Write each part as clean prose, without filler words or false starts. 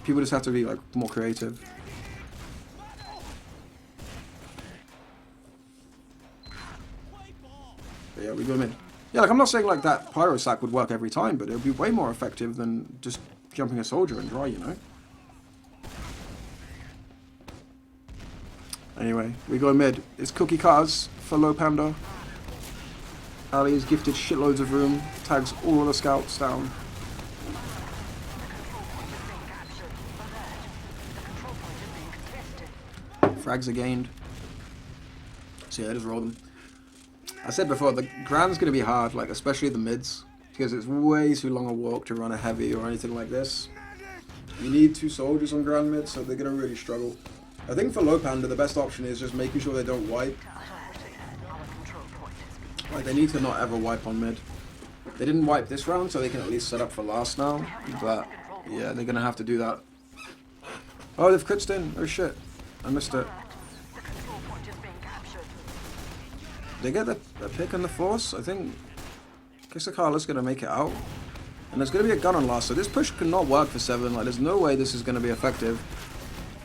People just have to be like more creative. But yeah, we go mid. Yeah, like I'm not saying like that pyro sack would work every time, but it would be way more effective than just jumping a soldier and dry, you know? Anyway, we go mid. It's cookie cutters for Lowpander. Ali is gifted shitloads of room, tags all of the scouts down. Frags are gained. So yeah, just roll them. I said before, the Gran's going to be hard, like especially the mids, because it's way too long a walk to run a heavy or anything like this. You need 2 soldiers on Gran mid, so they're going to really struggle. I think for Lowpander, the best option is just making sure they don't wipe. Like, they need to not ever wipe on mid. They didn't wipe this round, so they can at least set up for last now. But, yeah, they're going to have to do that. Oh, they've critched in. Oh, shit. I missed it. They get the pick on the force. I think Kisakala's going to make it out. And there's going to be a gun on last, so this push cannot work for 7. Like, there's no way this is going to be effective.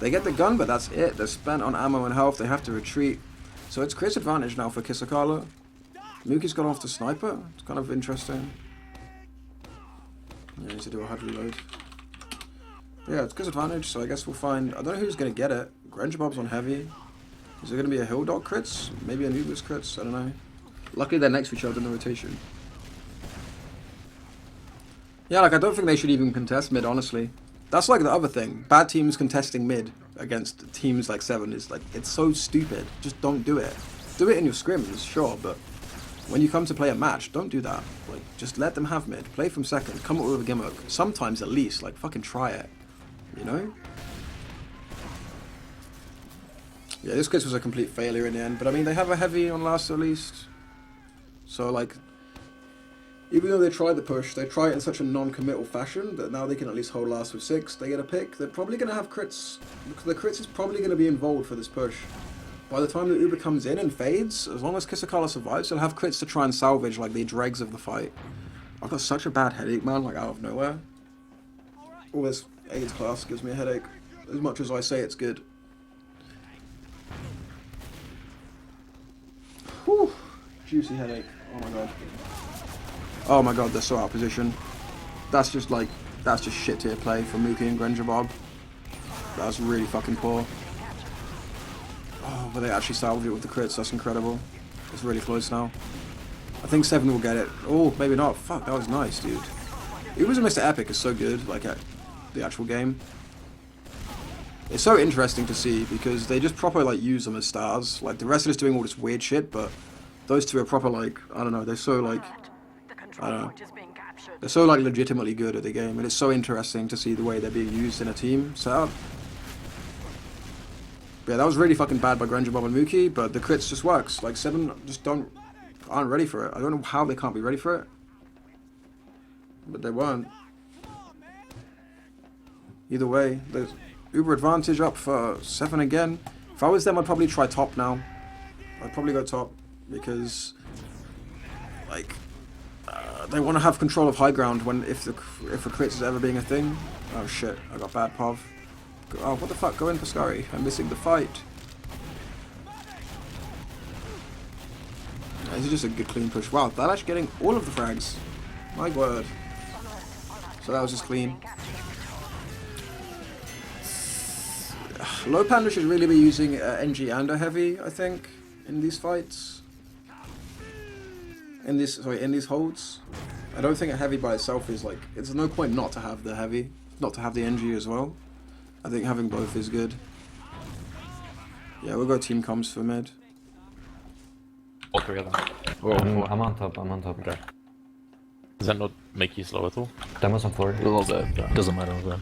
They get the gun, but that's it. They're spent on ammo and health. They have to retreat. So it's Chris' advantage now for Kisakala. Muki's gone off the sniper. It's kind of interesting. Yeah, needs to do a hard reload. But yeah, it's Chris' advantage, so I guess we'll find... I don't know who's going to get it. Granjabob's on heavy. Is there going to be a Hill Dog crits? Maybe a Nuba's crits? I don't know. Luckily they're next to each other in the rotation. Yeah, like I don't think they should even contest mid, honestly. That's like the other thing. Bad teams contesting mid against teams like 7 is like, it's so stupid. Just don't do it. Do it in your scrims, sure, but when you come to play a match, don't do that. Like, just let them have mid. Play from second. Come up with a gimmick. Sometimes at least, like fucking try it. You know? Yeah, this quiz was a complete failure in the end, but I mean, they have a heavy on last at least. So like, even though they tried the push, they try it in such a non-committal fashion that now they can at least hold last with 6. They get a pick. They're probably going to have crits. The crits is probably going to be involved for this push. By the time the Uber comes in and fades, as long as Kisakala survives, they'll have crits to try and salvage like the dregs of the fight. I've got such a bad headache, man, like out of nowhere. All this AIDS class gives me a headache, as much as I say it's good. Whew, juicy headache. Oh my god. Oh my god, they're so out of position. That's just like, that's just shit tier play from Mookie and Granjabob. That was really fucking poor. Oh, but they actually salvaged it with the crits, that's incredible. It's really close now. I think 7 will get it. Oh, maybe not. Fuck, that was nice, dude. Ubers and Mr. Epic is so good, like at the actual game. It's so interesting to see because they just proper like use them as stars. Like the rest of us doing all this weird shit, but those 2 are proper like, I don't know, they're so like, I don't know. They're so like legitimately good at the game, and it's so interesting to see the way they're being used in a team setup. But yeah, that was really fucking bad by Granjabob and Mookie, but the crits just works. Like 7 just aren't ready for it. I don't know how they can't be ready for it. But they weren't. Either way, there's Uber advantage up for 7 again. If I was them, I'd probably try top now. I'd probably go top because, like, they want to have control of high ground when if the crits is ever being a thing. Oh shit! I got bad pov. Oh, what the fuck? Go in for Scurry. I'm missing the fight. This is just a good clean push. Wow, they're actually getting all of the frags. My word. So that was just clean. Lowpander should really be using NG and a heavy, I think, in these fights. In these holds. I don't think a heavy by itself is like, it's no point not to have the heavy, not to have the NG as well. I think having both is good. Yeah, we'll go team comms for mid. All 3 of them. I'm on top, Okay. Does that not make you slow at all? Demo's on 4. A little bit, yeah. Doesn't matter.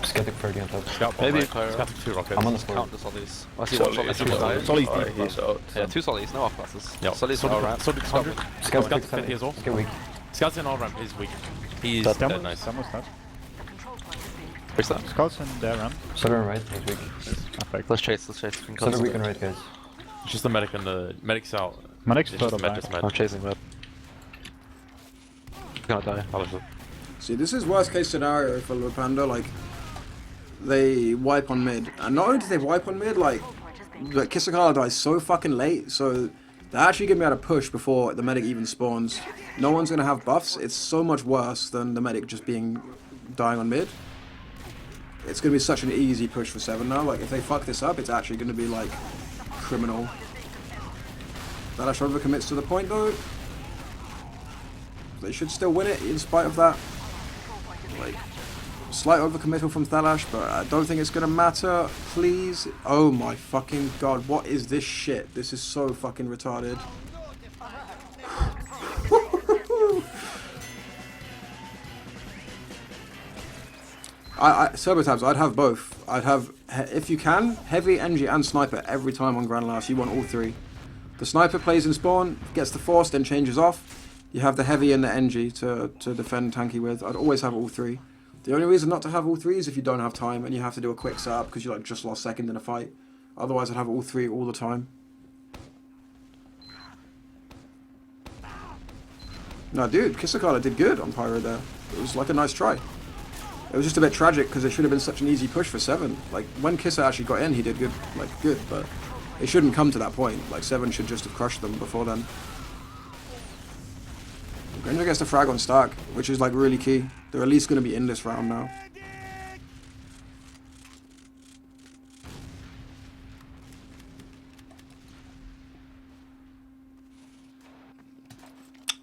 Skeptic 30 on top. Scout maybe Scouting 2 rockets. I'm on the floor. Count the sollies. I see one solly. Solly's He's out. Yeah, 2 sollies, no off classes. Yeah. Solly's no ramp. Solly's 100. Scout's Scout's 50 as well. Get weak. Scout's in all ramp, he's weak. He's That dead nice. Demo's not. Where's that? Scouts in their ramp. Sutter on right, he's weak. Perfect. Let's chase. Sutter weak on right, guys. It's just the medic and the medic's out. Medic's It's just further med, back. just med. I'm chasing that. Gonna die. I'll just- See, this is worst case scenario for Lowpander. Like, they wipe on mid, and not only do they wipe on mid, like Kisakala dies so fucking late, so they're actually gonna be able to push before the medic even spawns. No one's gonna have buffs. It's so much worse than the medic just dying on mid. It's gonna be such an easy push for Se7en now. Like, if they fuck this up, it's actually gonna be like criminal. Thalash overcommits to the point though. They should still win it in spite of that. Like, slight overcommittal from Thalash, but I don't think it's gonna matter. Please. Oh my fucking god, what is this shit? This is so fucking retarded. Serbotabs, I'd have both. I'd have, if you can, heavy, NG, and sniper every time on Grand Last. You want all three. The sniper plays in spawn, gets the force, then changes off. You have the heavy and the NG to defend tanky with. I'd always have all three. The only reason not to have all three is if you don't have time and you have to do a quick setup because you like just lost second in a fight. Otherwise, I'd have all three all the time. No, dude, Kisakala did good on Pyro there. It was like a nice try. It was just a bit tragic because it should have been such an easy push for Se7en. Like, when Kissa actually got in, he did good, but it shouldn't come to that point. Like, Se7en should just have crushed them before then. Granger gets the frag on Stark, which is like really key. They're at least going to be in this round now.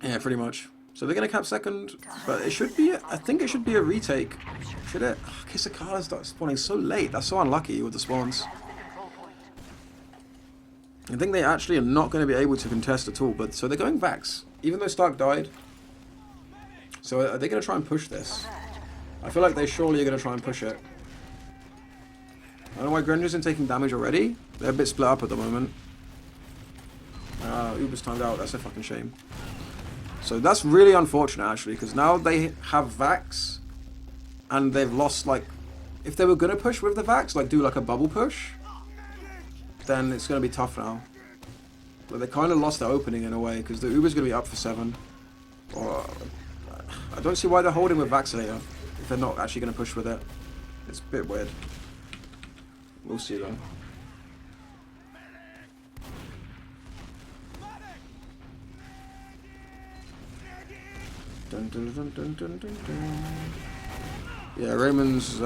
Yeah, pretty much. So they're going to cap second, but it should be, I think it should be a retake. Should it? Oh, Kisakala starts spawning so late. That's so unlucky with the spawns. I think they actually are not going to be able to contest at all, but so they're going Vax. Even though Stark died. So are they going to try and push this? I feel like they surely are going to try and push it. I don't know why Granary isn't taking damage already. They're a bit split up at the moment. Uber's timed out. That's a fucking shame. So that's really unfortunate actually, because now they have Vax. And they've lost, like, if they were going to push with the Vax, like do like a bubble push, then it's going to be tough now. But they kind of lost their opening in a way, because the Uber's going to be up for 7. Or I don't see why they're holding with Vaccinator if they're not actually going to push with it. It's a bit weird. We'll see though. Dun, dun, dun, dun, dun, dun, dun. Yeah, Raymond's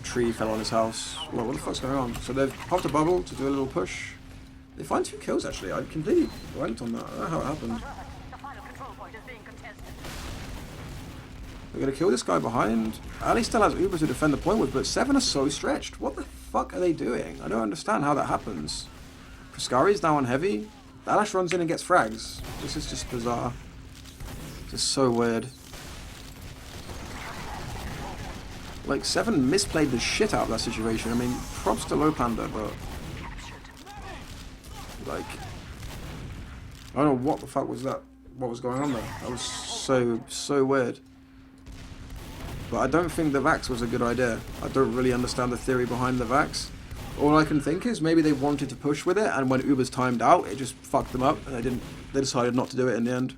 tree fell on his house. Well, what the fuck's going on? So they've popped a bubble to do a little push. They find 2 kills actually. I completely went on that. I don't know how it happened. We're gonna kill this guy behind. Ali still has Uber to defend the point with, but Se7en are so stretched. What the fuck are they doing? I don't understand how that happens. Frescari's now on heavy. Thalash runs in and gets frags. This is just bizarre. Just so weird. Like, Se7en misplayed the shit out of that situation. I mean, props to Lowpander, but like, I don't know what the fuck was that. What was going on there? That was so weird. But I don't think the Vax was a good idea. I don't really understand the theory behind the Vax. All I can think is maybe they wanted to push with it, and when Uber's timed out, it just fucked them up, and they decided not to do it in the end.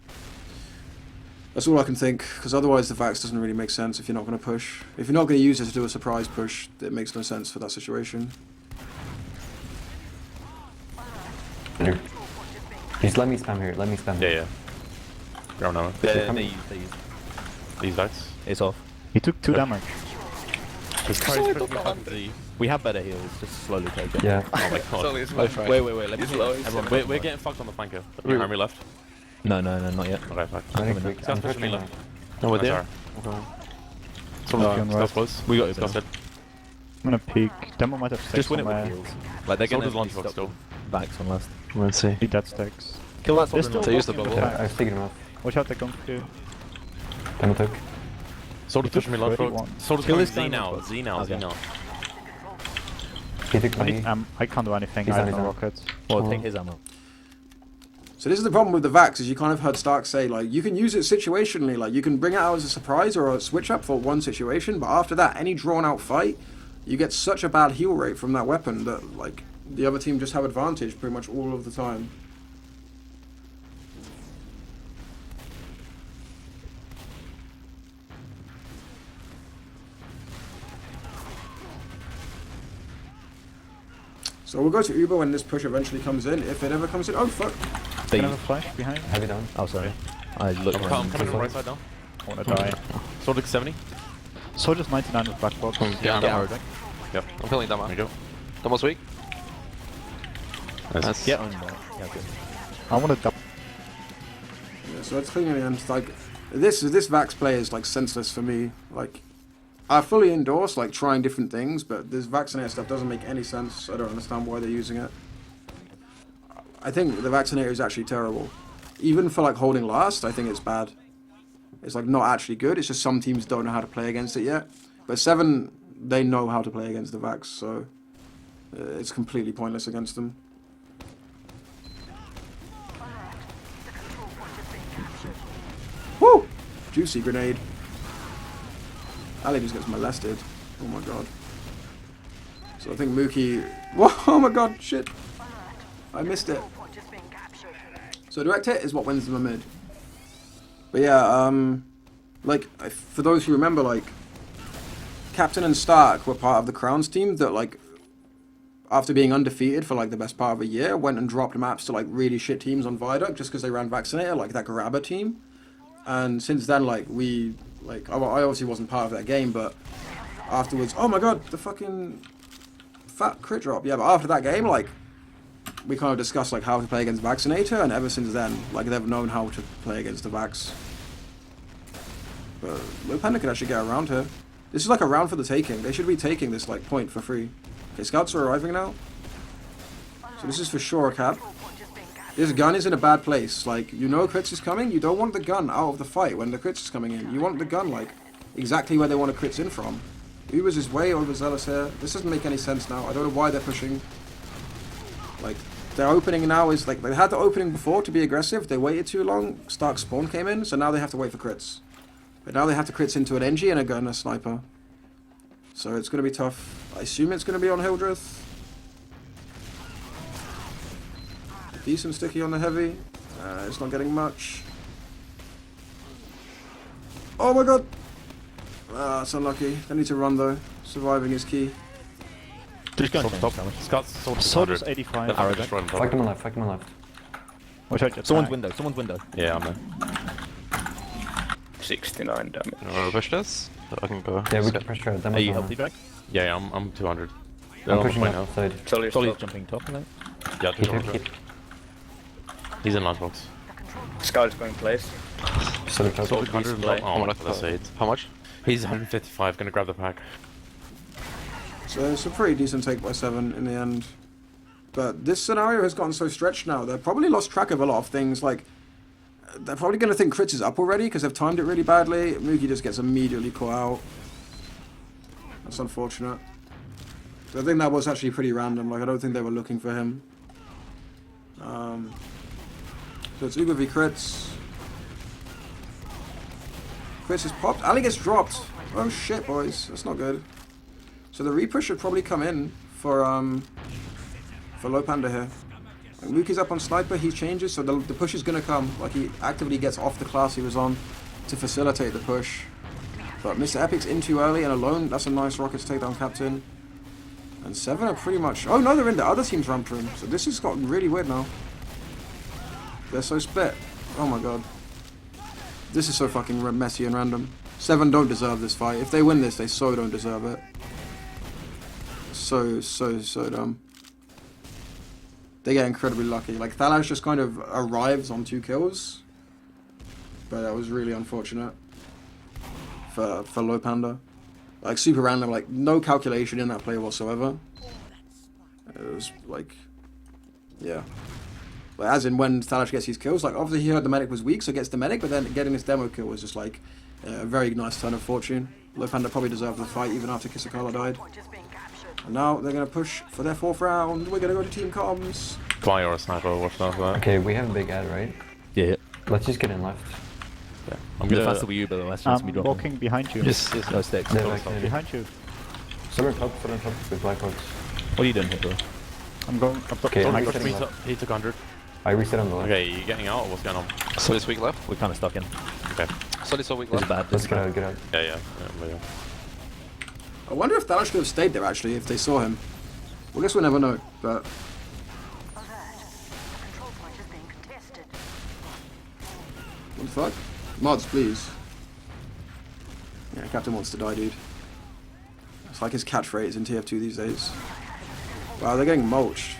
That's all I can think, because otherwise the Vax doesn't really make sense if you're not going to push. If you're not going to use it to do a surprise push, it makes no sense for that situation. Just let me spam here, let me spam. Yeah. Go on, They use. These Vax. It's off. He took 2 damage. We have better heals, just slowly take it. Yeah. Oh my god. Wait, let me heal. Everyone, we're getting fucked on the flanker. Your army left. No, not yet. Okay, fuck. I'm pushing me left. No, we're there. That's close. We got it. That's it. I'm gonna peek. Demo might have stacks. Just win it with somewhere. heals. Like they're So gonna does Launchbox stop still. Backs on last. Let's see. Need that stacks. Kill that They're soldier. still They use the walking bubble. attack. I've taken him off. Watch out, they're going to do. Demo took. Soldier pushing me left. 31. Soldier's Kill going this Z guy now. with Z now. Okay. He took my... I can't do anything. He's I have on no his rockets. Well, take his ammo. So this is the problem with the Vax, is you kind of heard Stark say, like, you can use it situationally, like, you can bring it out as a surprise or a switch up for one situation, but after that, any drawn out fight, you get such a bad heal rate from that weapon that, like, the other team just have advantage pretty much all of the time. So we'll go to Uber when this push eventually comes in, if it ever comes in. Oh fuck! They, Can I have a flash behind? Heavy down. oh, sorry. I looked I'm around. coming to the right side now. I wanna die. Sword like 70. Soldier's 99 with black box. Yeah, Get I'm hard. Yep. feeling There Demo. you go. Demo's weak. Nice. Get on that. Yeah, good. I wanna double. Yeah, so it's clean in the end. Like this Vax play is like senseless for me. Like I fully endorse like trying different things, but this Vaccinator stuff doesn't make any sense. I don't understand why they're using it. I think the Vaccinator is actually terrible. Even for like holding last, I think it's bad. It's like not actually good. It's just some teams don't know how to play against it yet. But Se7en, they know how to play against the Vax, so it's completely pointless against them. Woo! Juicy grenade. Ali just gets molested. Oh my god. So I think Mookie... Whoa, oh my god, shit. I missed it. So direct hit is what wins them a mid. But yeah, like, for those who remember, like, Captain and Stark were part of the Crowns team that, like, after being undefeated for, like, the best part of a year, went and dropped maps to, like, really shit teams on Viaduct just because they ran Vaccinator, like that Grabber team. And since then, like, I obviously wasn't part of that game, but afterwards, oh my god, the fucking fat crit drop. Yeah, but after that game, like, we kind of discussed, like, how to play against Vaccinator, and ever since then, like, they've known how to play against the Vax. But Lowpander can actually get around here. This is like a round for the taking. They should be taking this, like, point for free. Okay, scouts are arriving now. So this is for sure a cap. This gun is in a bad place. Like, you know crits is coming, you don't want the gun out of the fight when the crits is coming in. You want the gun, like, exactly where they want the crits in from. Ubers is way overzealous here. This doesn't make any sense now. I don't know why they're pushing. Like, their opening now is, like, they had the opening before to be aggressive. They waited too long. Stark spawn came in, so now they have to wait for crits. But now they have to crits into an NG and a gun and a sniper. So it's going to be tough. I assume it's going to be on Hildreth. Decent sticky on the heavy. It's not getting much. Oh my god! It's unlucky. They need to run though. Surviving is key. Just go Sword and top. damage. Scott's sword Soldier's 100. 85. They're Arrow destroyed on top. Fight them on left, fight them on left. Watch out, jet Someone's back. window. Someone's window. Yeah, I'm there. 69 damage. You wanna push this? So I can go. Yeah, we can pressure it. Are you healthy, Drake? Yeah, I'm 200. They're I'm on the pushing point now. left side. Solly's Solly's top. jumping top, I think. Yeah, Keep 200. it, keep. He's in last box. Scout's going place. Solid top. Sword 100 play. oh, I'm that's left. eight. How much? He's 155, gonna grab the pack. So it's a pretty decent take by Se7en in the end. But this scenario has gotten so stretched now, they've probably lost track of a lot of things. Like, they're probably going to think crits is up already because they've timed it really badly. Mookie just gets immediately caught out. That's unfortunate. So I think that was actually pretty random. Like, I don't think they were looking for him. So it's Uber v crits. Crits is popped. Ali gets dropped. Oh shit, boys. That's not good. So the repush should probably come in for Lowpander here. Like, Mookie's up on sniper, he changes, so the push is gonna come. Like, he actively gets off the class he was on to facilitate the push. But Mr. Epic's in too early and alone. That's a nice rocket to take down Captain. And Se7en are pretty much... Oh no, they're in the other team's ramp room. So this has gotten really weird now. They're so split. Oh my god. This is so fucking messy and random. Se7en don't deserve this fight. If they win this, they so don't deserve it. So dumb. They get incredibly lucky. Like, Thalash just kind of arrives on 2 kills. But that was really unfortunate for Lowpander. Like, super random, like, no calculation in that play whatsoever. It was, like, yeah. But as in when Thalash gets his kills, like, obviously he heard the medic was weak, so gets the medic, but then getting this demo kill was just, like, a very nice turn of fortune. Lowpander probably deserved the fight even after Kisakala died. And now they're going to push for their 4th round. We're going to go to team comms. Fly or a sniper, watch out for that. Okay, we have a big ad, right? Yeah. Let's just get in left. Yeah. I'm The gonna... faster we Uber, the less chance we drop. Walking behind you. Yes, no sticks. Yeah, like, Behind you. Someone top with black box. What are you doing here, bro? I'm going. I've got Okay, Oh I'm my god, resetting he left. took 100. I reset on the left. Okay, you getting out or what's going on? Solly's weak left. We're kind of stuck in. Okay. Solly's so weak This is left. bad. This Let's is get bad. out, get out. Yeah. I wonder if Thalash could have stayed there, actually, if they saw him. Well, I guess we'll never know, but... What the fuck? Mods, please. Yeah, Captain wants to die, dude. It's like his catchphrase in TF2 these days. Wow, they're getting mulched.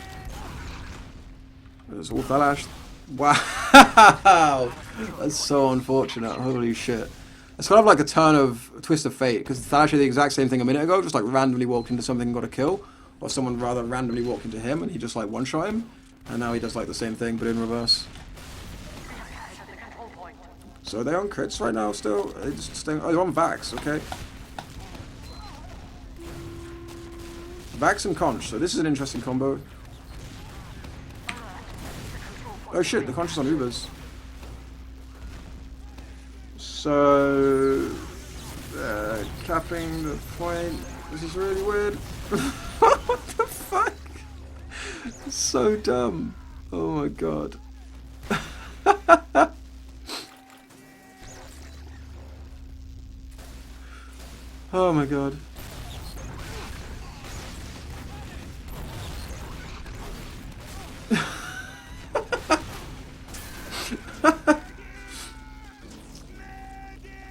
It's all Thalash. Wow! That's so unfortunate. Holy shit. It's kind of like a twist of fate, because Thalash did the exact same thing a minute ago, just like randomly walked into something and got a kill. Or someone rather randomly walked into him and he just like one-shot him. And now he does like the same thing, but in reverse. So they're on crits right now still. They're just staying, oh, they're on Vax, okay. Vax and Conch, so this is an interesting combo. Oh shit, the Conch is on Ubers. So... capping the point. This is really weird. What the fuck? It's so dumb. Oh my god. Oh my god.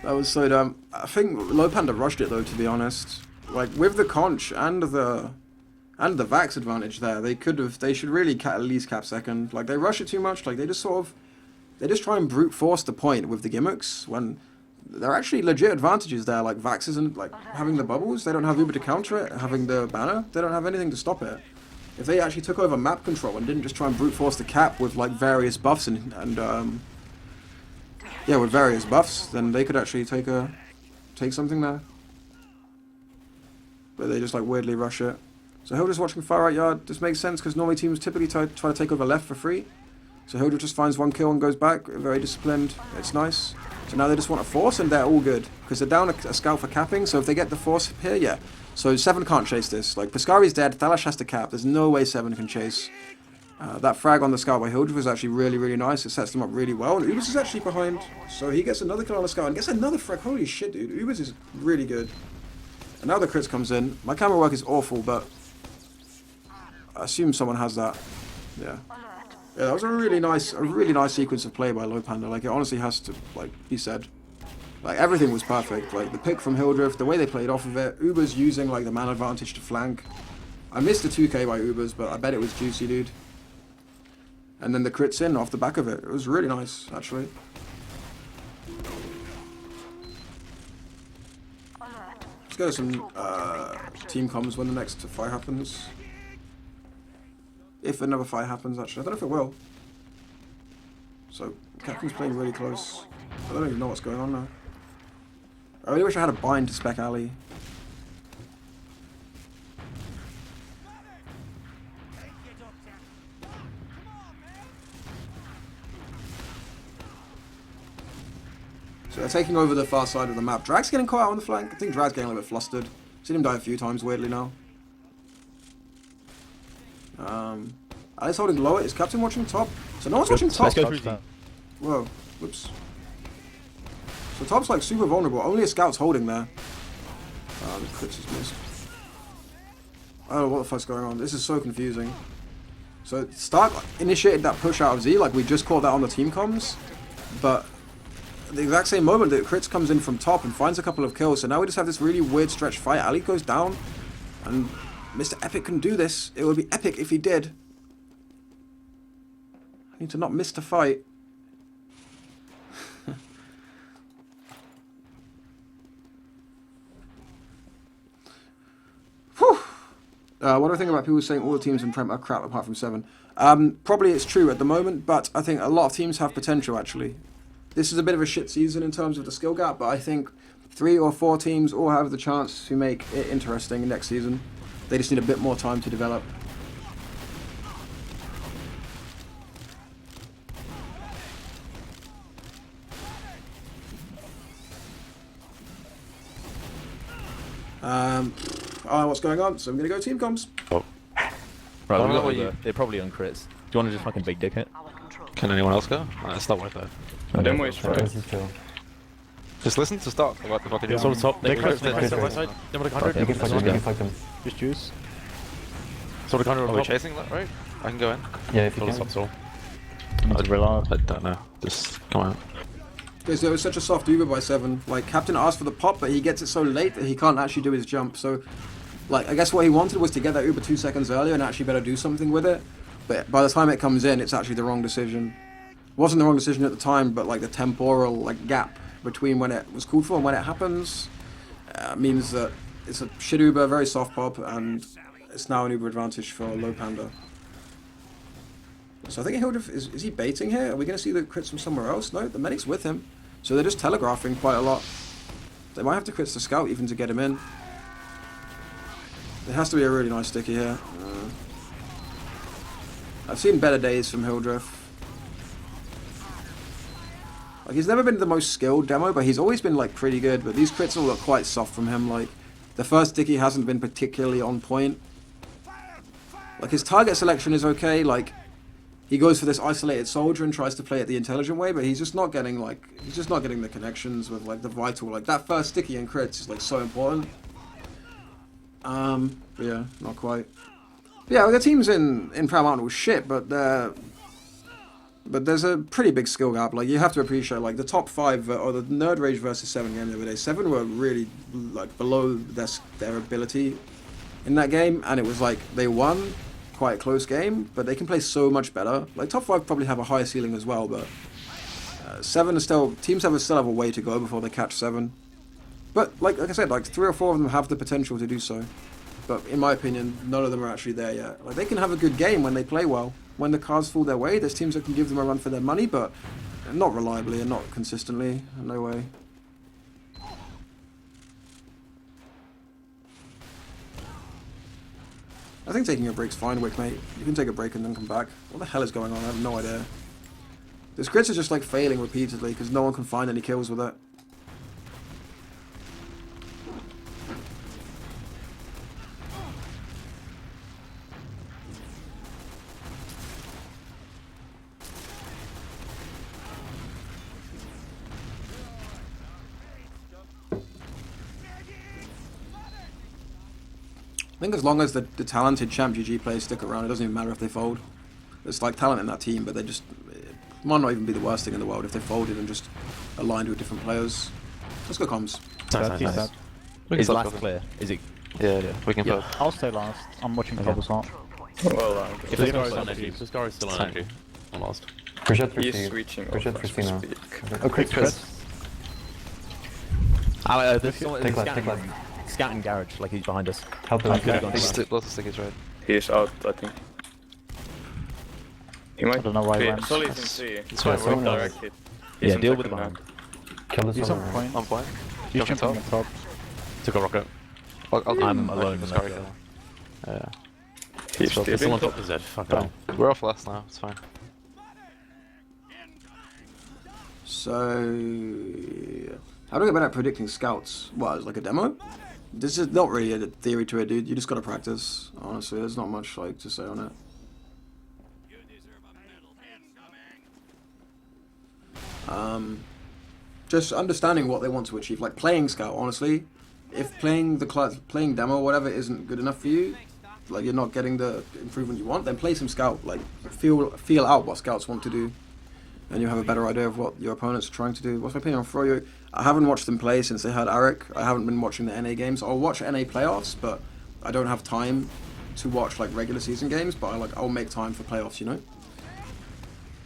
That was so dumb. I think Lowpander rushed it though, to be honest. Like with the Conch and the Vax advantage there, they should really at least cap second. Like they rush it too much. Like they just try and brute force the point with the gimmicks when there are actually legit advantages there. Like Vax isn't like having the bubbles. They don't have Uber to counter it. Having the banner, they don't have anything to stop it. If they actually took over map control and didn't just try and brute force the cap with like various buffs and yeah, with various buffs, then they could actually take something there. But they just like weirdly rush it. So Hildreth's watching far right yard. This makes sense because normally teams typically try to take over left for free. So Hildreth just finds one kill and goes back. Very disciplined. It's nice. So now they just want a force and they're all good. Because they're down a scout for capping. So if they get the force here, yeah. So Se7en can't chase this. Like Piscari's dead. Thalash has to cap. There's no way Se7en can chase. That frag on the scout by Hildreth was actually really, really nice. It sets them up really well. And Ubers is actually behind. So he gets another kill on the scout and gets another frag. Holy shit, dude. Ubers is really good. And now the crits comes in. My camera work is awful, but I assume someone has that. Yeah. Yeah, that was a really nice sequence of play by Lowpander. Like, it honestly has to, like, be said. Like, everything was perfect. Like, the pick from Hildreth, the way they played off of it. Ubers using, like, the man advantage to flank. I missed the 2k by Ubers, but I bet it was juicy, dude. And then the crits in off the back of it. It was really nice, actually. Let's go to some team comms when the next fight happens. If another fight happens, actually. I don't know if it will. So, Captain's playing really close. I don't even know what's going on now. I really wish I had a bind to Spec Alley. So they're taking over the far side of the map. Drag's getting caught out on the flank. I think Drag's getting a little bit flustered. Seen him die a few times, weirdly now. Ali's holding lower. Is Captain watching top? So no one's watching top. Let's go through that. Whoa. Whoops. So top's like super vulnerable. Only a scout's holding there. The crits is missed. I don't know what the fuck's going on. This is so confusing. So Stark initiated that push out of Z, like we just caught that on the team comms. But at the exact same moment, the crits comes in from top and finds a couple of kills. So now we just have this really weird stretch fight. Ali goes down, and Mr. Epic can do this. It would be epic if he did. I need to not miss the fight. Whew. What do I think about people saying all the teams in Prem are crap apart from Se7en? Probably it's true at the moment, but I think a lot of teams have potential actually. This is a bit of a shit season in terms of the skill gap, but I think 3 or 4 teams all have the chance to make it interesting next season. They just need a bit more time to develop. I don't know what's going on, so I'm gonna go team comms. Oh. Right, I we don't know got what over. They're probably on crits. Do you want to just fucking big dick it? Can anyone else go? It's not worth it. Then we try. Just listen to start. What the fuck are you It's on doing? top. They They're crits. crits, They're they're right side. They're like 100. You can fight them, you can fight them. Just juice. So the counter Are on we top. chasing that, right? I can go in. Yeah, if you Kill the can. top soul. I need to reload. I don't know. Just come out. Because there was such a soft Uber by Se7en. Like, Captain asked for the pop, but he gets it so late that he can't actually do his jump. So, like, I guess what he wanted was to get that Uber 2 seconds earlier and actually better do something with it. But by the time it comes in, it's actually the wrong decision. It wasn't the wrong decision at the time, but, like, the temporal, like, gap between when it was called for and when it happens means that it's a shit Uber, very soft pop, and it's now an Uber advantage for Lowpander. So I think Hildreth, is he baiting here? Are we going to see the crits from somewhere else? No, the medic's with him. So they're just telegraphing quite a lot. They might have to crits the scout even to get him in. It has to be a really nice sticky here. I've seen better days from Hildreth. Like, he's never been the most skilled demo, but he's always been, like, pretty good. But these crits all look quite soft from him. Like, the first sticky hasn't been particularly on point. Like, his target selection is okay. Like, he goes for this isolated soldier and tries to play it the intelligent way, but he's just not getting, like, he's just not getting the connections with, like, the vital. Like, that first sticky in crits is, like, so important. But yeah, not quite. But yeah, the teams in Proud Mountain was shit, but there's a pretty big skill gap. Like, you have to appreciate, like, the top 5, or the Nerd Rage versus Se7en game the other day. Se7en were really, like, below their ability in that game, and it was like they won quite a close game, but they can play so much better. Like, top 5 probably have a higher ceiling as well, but Se7en is still, teams still have a way to go before they catch Se7en. But like I said, like 3 or 4 of them have the potential to do so. But in my opinion, none of them are actually there yet. Like, they can have a good game when they play well. When the cards fall their way, there's teams that can give them a run for their money, but not reliably and not consistently. No way. I think taking a break's fine, Wick, mate. You can take a break and then come back. What the hell is going on? I have no idea. This crits are just, like, failing repeatedly because no one can find any kills with it. I think as long as the talented Champ GG players stick around, it doesn't even matter if they fold. There's, like, talent in that team, but they just... It might not even be the worst thing in the world if they folded and just aligned with different players. Let's go comms. Nice. Is last clear? Is it? Yeah, we can put. I'll stay last. I'm watching top as well. Well, If this guy's on energy, if this guy is still on energy, I'm lost. Push it through he's C. switching Push off it through as C we now. speak. Oh, crit, crit. There's someone Take left, take scouting, left. scouting garage, like he's behind us. Help him. Okay. Lots of stickies, right? He's out, I think. He might I don't know why he be. went. Solid in C. It's fine, someone we're else. Direct hit. He's Yeah, in deal with the second behind. Kill this He's one. on point. I'm fine. He's Jump jumping on top. Took a rocket. I'm alone in the that. Yeah. He's Still still Someone in. top the Z. Fuck Oh, off. we're off last now, it's fine. So... How do I get better at predicting scouts? What, as like a demo? This is not really a theory to it, dude. You just gotta practice, honestly. There's not much, like, to say on it. Just understanding what they want to achieve. Like, playing scout, honestly. If playing demo or whatever isn't good enough for you, like, you're not getting the improvement you want, then play some scout. Like, feel out what scouts want to do, and you have a better idea of what your opponents are trying to do. What's my opinion on Froyo? I haven't watched them play since they had Arik. I haven't been watching the NA games. I'll watch NA playoffs, but I don't have time to watch, like, regular season games, but I'll make time for playoffs, you know?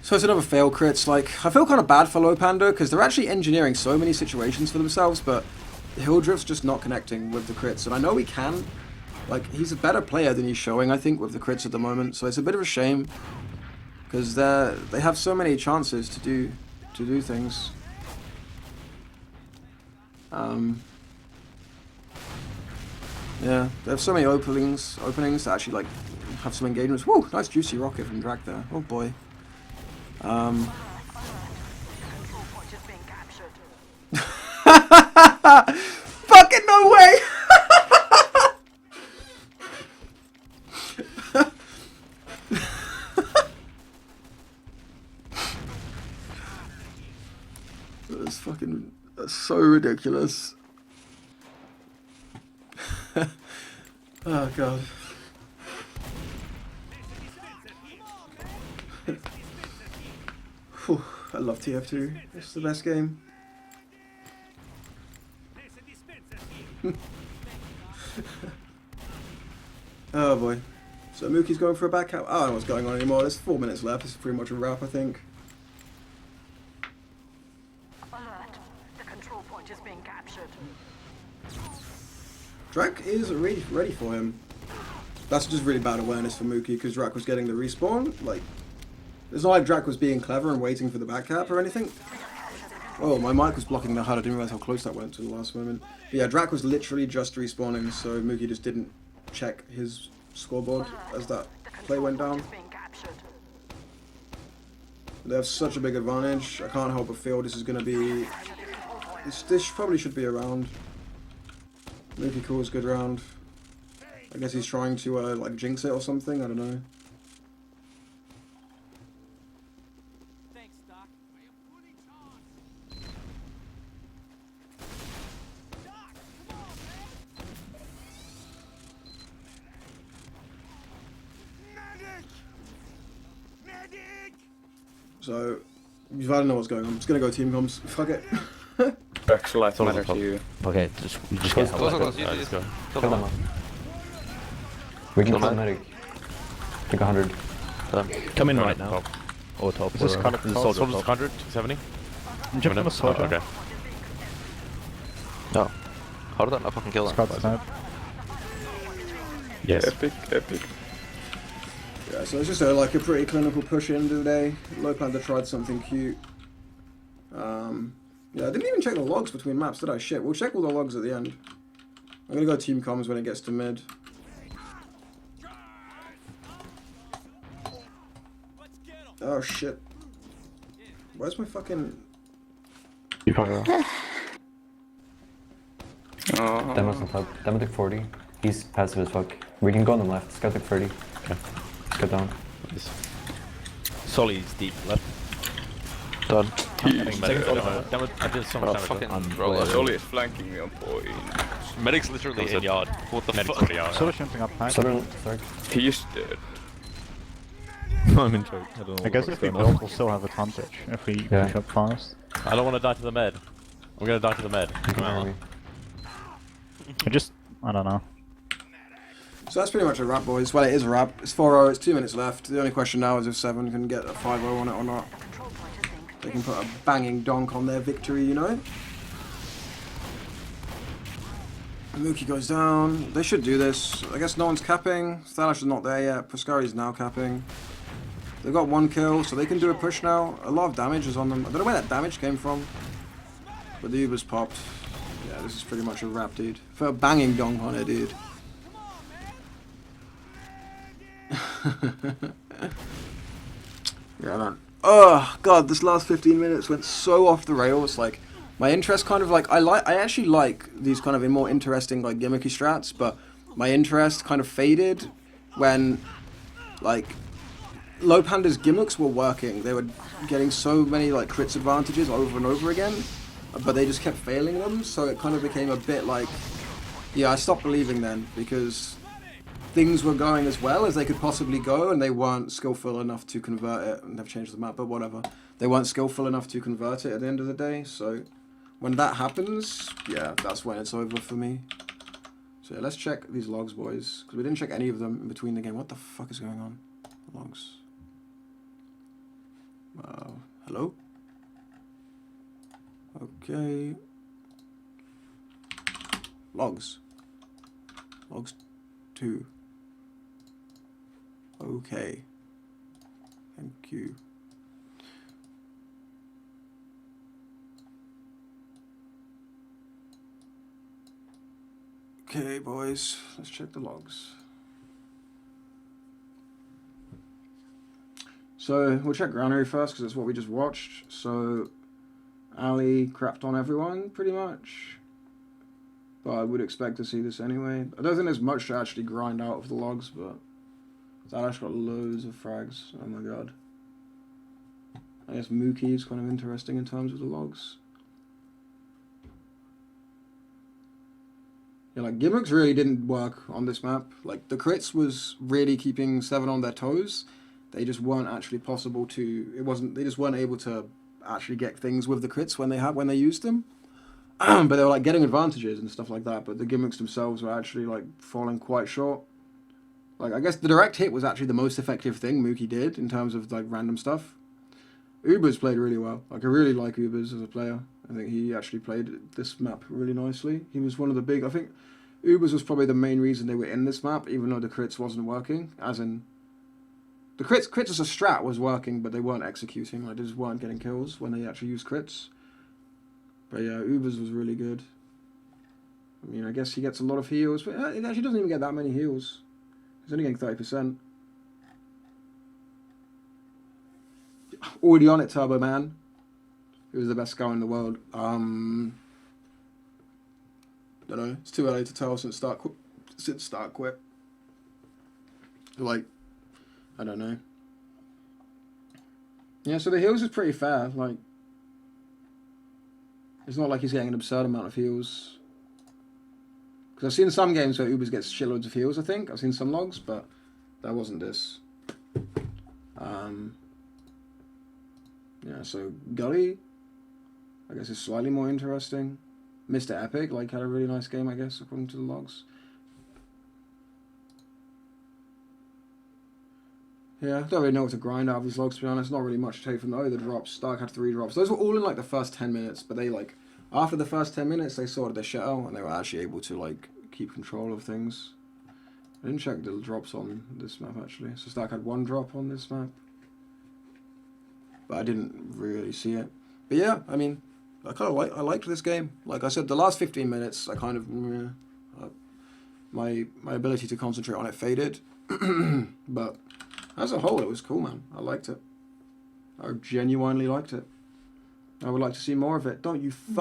So it's another fail crits. Like, I feel kind of bad for Lowpander because they're actually engineering so many situations for themselves, but Hildreth's just not connecting with the crits, and I know he can. Like, he's a better player than he's showing, I think, with the crits at the moment, so it's a bit of a shame because they have so many chances to do things. Yeah, they have so many openings to actually, like, have some engagements. Whoa, nice juicy rocket from Drag there. Oh boy. Fucking no way! That's so ridiculous. Oh god. Whew, I love TF2. It's the best game. Oh boy. So Mookie's going for a back cap. I don't know what's going on anymore. There's 4 minutes left. This is pretty much a wrap, I think. Alert. The control point is being captured. Drak is ready for him. That's just really bad awareness for Mookie because Drak was getting the respawn. Like, it's not like Drak was being clever and waiting for the back cap or anything. Oh, my mic was blocking the HUD. I didn't realize how close that went to the last moment. But yeah, Drak was literally just respawning, so Mookie just didn't check his scoreboard as that play went down. They have such a big advantage. I can't help but feel this is going to be... This probably should be a round. Mookie calls good round. I guess he's trying to like jinx it or something. I don't know. So, I don't know what's going on. I'm just gonna go team comms. Fuck it. Actually, life matter to you. Okay, you just get help. Close. Let's go. Kill them all. We can kill medic. Take 100. Come in right now. Or top. Is this kind of Soldier soldier? 100, 270. I'm jumping on a soldier. Okay. No. How did that not fucking kill that? Scout snipe. Yes. Epic, epic. Yeah, so it's just like a pretty clinical push into the day. Lowpander tried something cute. Yeah, I didn't even check the logs between maps, did I? Shit, we'll check all the logs at the end. I'm gonna go team comms when it gets to mid. Oh shit. Where's my fucking... Demo's on top. Demo took 40. He's passive as fuck. We can go on the left. Scout took 30. Okay. Go down. Solly's deep left. Done. I did so much damage. Fucking bro. Solly is flanking me on point. Medic's literally in yard. What the fuck? Soldier jumping up high. Southern, sorry. He's dead. I'm in choke. I don't know I guess if we build, we'll still have advantage if we push up fast. I don't want to die to the med. I'm gonna die to the med. I don't know. So that's pretty much a wrap, boys. Well, it is a wrap. It's 4-0, it's 2 minutes left. The only question now is if Se7en can get a 5-0 on it or not. They can put a banging donk on their victory, you know? Mookie goes down. They should do this. I guess no one's capping. Stalash is not there yet. Pascari's now capping. They've got 1 kill, so they can do a push now. A lot of damage is on them. I don't know where that damage came from. But the Uber's popped. Yeah, this is pretty much a wrap, dude. Put a banging donk on it, dude. Yeah, man. Oh god, this last 15 minutes went so off the rails. Like, my interest kind of like I actually like these kind of more interesting like gimmicky strats, but my interest kind of faded when like Lowpander's gimmicks were working. They were getting so many like crits advantages over and over again, but they just kept failing them. So it kind of became a bit like, yeah, I stopped believing then because things were going as well as they could possibly go, and they weren't skillful enough to convert it. And they've changed the map, but whatever. They weren't skillful enough to convert it at the end of the day. So when that happens, yeah, that's when it's over for me. So yeah, let's check these logs, boys, because we didn't check any of them in between the game. What the fuck is going on? Logs. Hello? Okay. Logs. Logs 2. Okay. Thank you. Okay, boys, let's check the logs. So, we'll check Granary first, because it's what we just watched. So, Ali crapped on everyone, pretty much. But I would expect to see this anyway. I don't think there's much to actually grind out of the logs, but Zalash got loads of frags. Oh my god. I guess Mookie is kind of interesting in terms of the logs. Yeah, like, gimmicks really didn't work on this map. Like, the crits was really keeping Se7en on their toes, they just weren't actually possible to. It wasn't. They just weren't able to actually get things with the crits when they used them. But they were like getting advantages and stuff like that. But the gimmicks themselves were actually like falling quite short. Like I guess the direct hit was actually the most effective thing Mookie did in terms of like random stuff. Ubers played really well. Like I really like Ubers as a player. I think he actually played this map really nicely. He was one of the big. I think Ubers was probably the main reason they were in this map, even though the crits wasn't working. As in, the crits as a strat was working, but they weren't executing. Like they just weren't getting kills when they actually used crits. But yeah, Ubers was really good. I mean, I guess he gets a lot of heals, but it actually doesn't even get that many heals. He's only getting 30%. Already on it, Turbo Man. Who was the best guy in the world? Don't know. It's too early to tell since start quit. Like, I don't know. Yeah, so the heals is pretty fair. Like, it's not like he's getting an absurd amount of heals. Because I've seen some games where Ubers gets shitloads of heals, I think. I've seen some logs, but that wasn't this. Yeah, so Gully, I guess, is slightly more interesting. Mr. Epic, like, had a really nice game, I guess, according to the logs. Yeah, I don't really know what to grind out of these logs, to be honest. Not really much to take from them. Oh, the drops. Stark had 3 drops. Those were all in, like, the first 10 minutes, but they, like, after the first 10 minutes, they sorted their shit out, and they were actually able to, like, keep control of things. I didn't check the drops on this map, actually. So Stark had 1 drop on this map. But I didn't really see it. But yeah, I mean, I liked this game. Like I said, the last 15 minutes, I kind of my ability to concentrate on it faded. But as a whole, it was cool, man. I liked it. I genuinely liked it. I would like to see more of it. Don't you